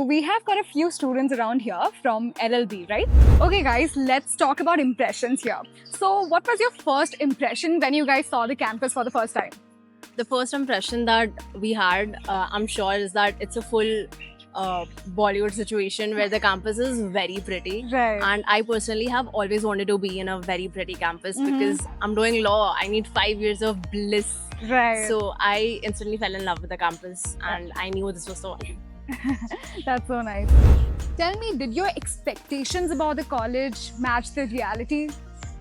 we have got a few students around here from LLB, right? Okay guys, let's talk about impressions here. So what was your first impression when you guys saw the campus for the first time? The first impression that we had, I'm sure, is that it's a full Bollywood situation where the campus is very pretty. Right. And I personally have always wanted to be in a very pretty campus Mhm. because I'm doing law. I need 5 years of bliss. Right. So I instantly fell in love with the campus and I knew this was the one. That's so nice. Tell me, did your expectations about the college match the reality?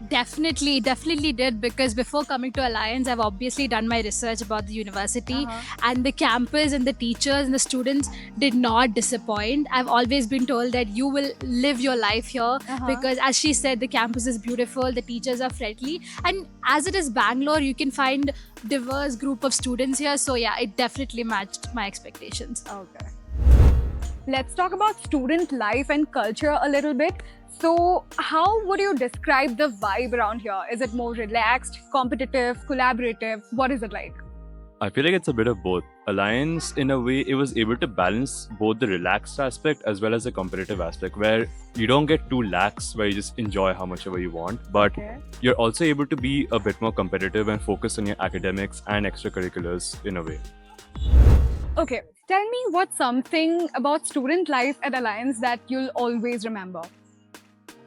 Definitely did, because before coming to Alliance, I've obviously done my research about the university, and the campus and the teachers and the students did not disappoint. I've always been told that you will live your life here because, as she said, the campus is beautiful, the teachers are friendly, and as it is Bangalore, you can find diverse group of students here. So yeah, it definitely matched my expectations. Okay. Let's talk about student life and culture a little bit. So, how would you describe the vibe around here? Is it more relaxed, competitive, collaborative? What is it like? I feel like it's a bit of both. Alliance, in a way, it was able to balance both the relaxed aspect as well as the competitive aspect, where you don't get too lax, where you just enjoy how much ever you want, but you're also able to be a bit more competitive and focus on your academics and extracurriculars in a way. Okay, tell me what's something about student life at Alliance that you'll always remember?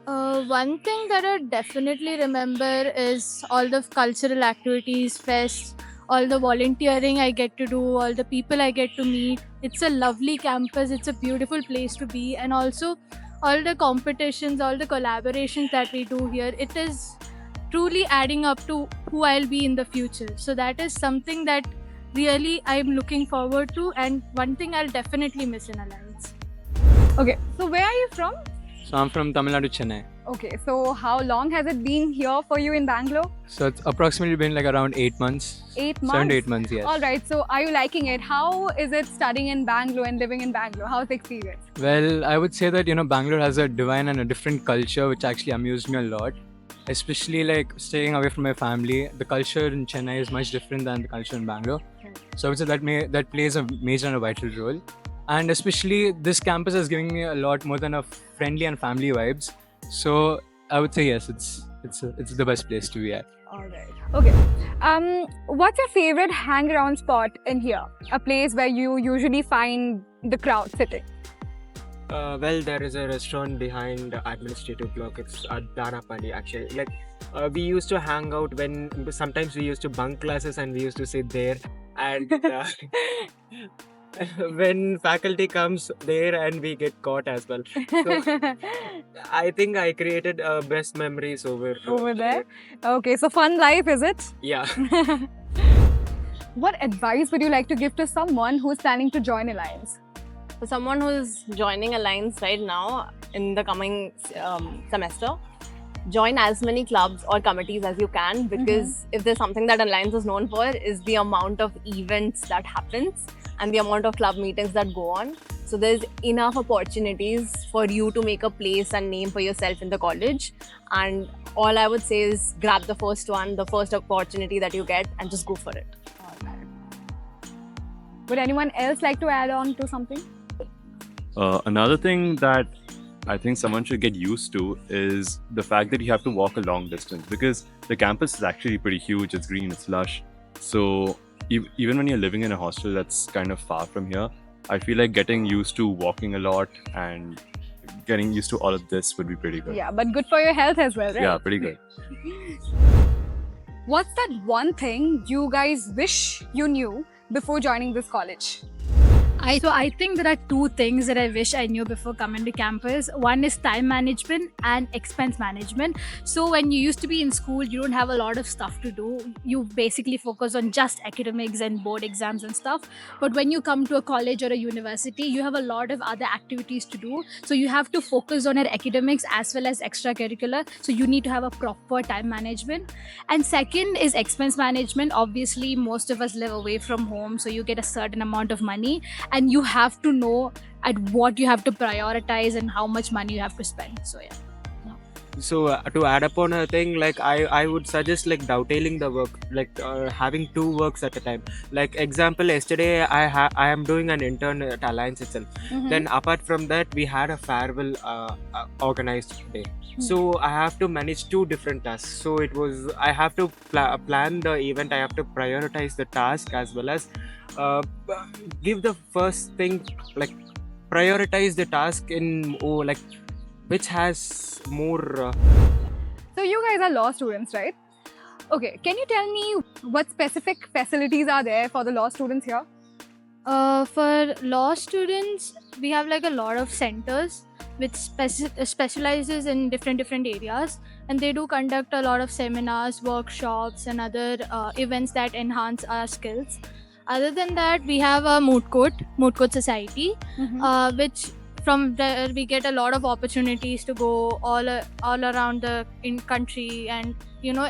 One thing that I definitely remember is all the cultural activities, fests, all the volunteering I get to do, all the people I get to meet. It's a lovely campus, it's a beautiful place to be, and also all the competitions, all the collaborations that we do here. It is truly adding up to who I'll be in the future. So that is something that really I'm looking forward to, and one thing I'll definitely miss in Alliance. Okay, so where are you from? So I'm from Tamil Nadu, Chennai. Okay, so how long has it been here for you in Bangalore? So it's approximately been like around 8 months. 8 months? 7 to 8 months, yes. All right, so are you liking it? How is it studying in Bangalore and living in Bangalore? How's the experience? Well, I would say that, Bangalore has a divine and a different culture, which actually amused me a lot. Especially like staying away from my family. The culture in Chennai is much different than the culture in Bangalore. So I would say that plays a major and a vital role. And especially this campus is giving me a lot more than a friendly and family vibes. So I would say yes, it's the best place to be at. All right. Okay. What's your favorite hang around spot in here? A place where you usually find the crowd sitting? Well, there is a restaurant behind the administrative block. It's at Danapalli actually. Like we used to hang out when sometimes we used to bunk classes and we used to sit there. And when faculty comes there and we get caught as well. So I think I created best memories over there. Okay, so fun life, is it? Yeah. What advice would you like to give to someone who's planning to join Alliance? For someone who's joining Alliance right now in the coming semester, join as many clubs or committees as you can, because if there's something that Alliance is known for is the amount of events that happens and the amount of club meetings that go on. So there's enough opportunities for you to make a place and name for yourself in the college. And all I would say is grab the first one, the first opportunity that you get, and just go for it. Would anyone else like to add on to something? Another thing that I think someone should get used to is the fact that you have to walk a long distance, because the campus is actually pretty huge, it's green, it's lush. So even when you're living in a hostel that's kind of far from here, I feel like getting used to walking a lot and getting used to all of this would be pretty good. Yeah, but good for your health as well, right? Yeah, pretty good. What's that one thing you guys wish you knew before joining this college? I think there are two things that I wish I knew before coming to campus. One is time management and expense management. So when you used to be in school, you don't have a lot of stuff to do. You basically focus on just academics and board exams and stuff. But when you come to a college or a university, you have a lot of other activities to do. So you have to focus on your academics as well as extracurricular. So you need to have a proper time management. And second is expense management. Obviously, most of us live away from home, so you get a certain amount of money. And you have to know at what you have to prioritize and how much money you have to spend. So yeah. So to add upon a thing, like I would suggest like dovetailing the work, like having two works at a time. Like example, yesterday I am doing an intern at Alliance itself. Mhm. Then apart from that, we had a farewell organized day. So I have to manage two different tasks. So it was I have to plan the event. I have to prioritize the task as well as uh, give the first thing, like prioritize the task in like which has more. So you guys are law students, right? Okay, can you tell me what specific facilities are there for the law students here? For law students, we have like a lot of centers which specializes in different areas, and they do conduct a lot of seminars, workshops, and other events that enhance our skills. Other than that, we have a moot court society, which from there we get a lot of opportunities to go all around the country and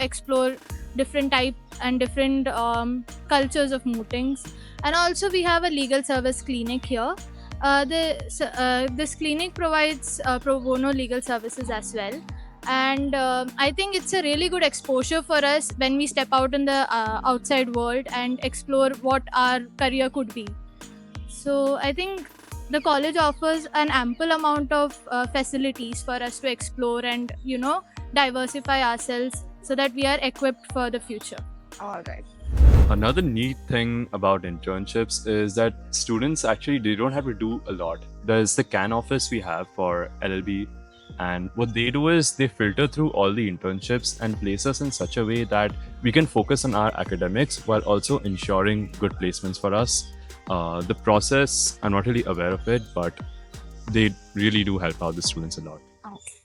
explore different type and different cultures of mootings. And also we have a legal service clinic here. This clinic provides pro bono legal services as well, and I think it's a really good exposure for us when we step out in the outside world and explore what our career could be. So I think the college offers an ample amount of facilities for us to explore and diversify ourselves so that we are equipped for the future. All right. Another neat thing about internships is that students actually they don't have to do a lot. There's the CAN office we have for LLB, and what they do is they filter through all the internships and place us in such a way that we can focus on our academics while also ensuring good placements for us. The process, I'm not really aware of it, but they really do help out the students a lot. Okay.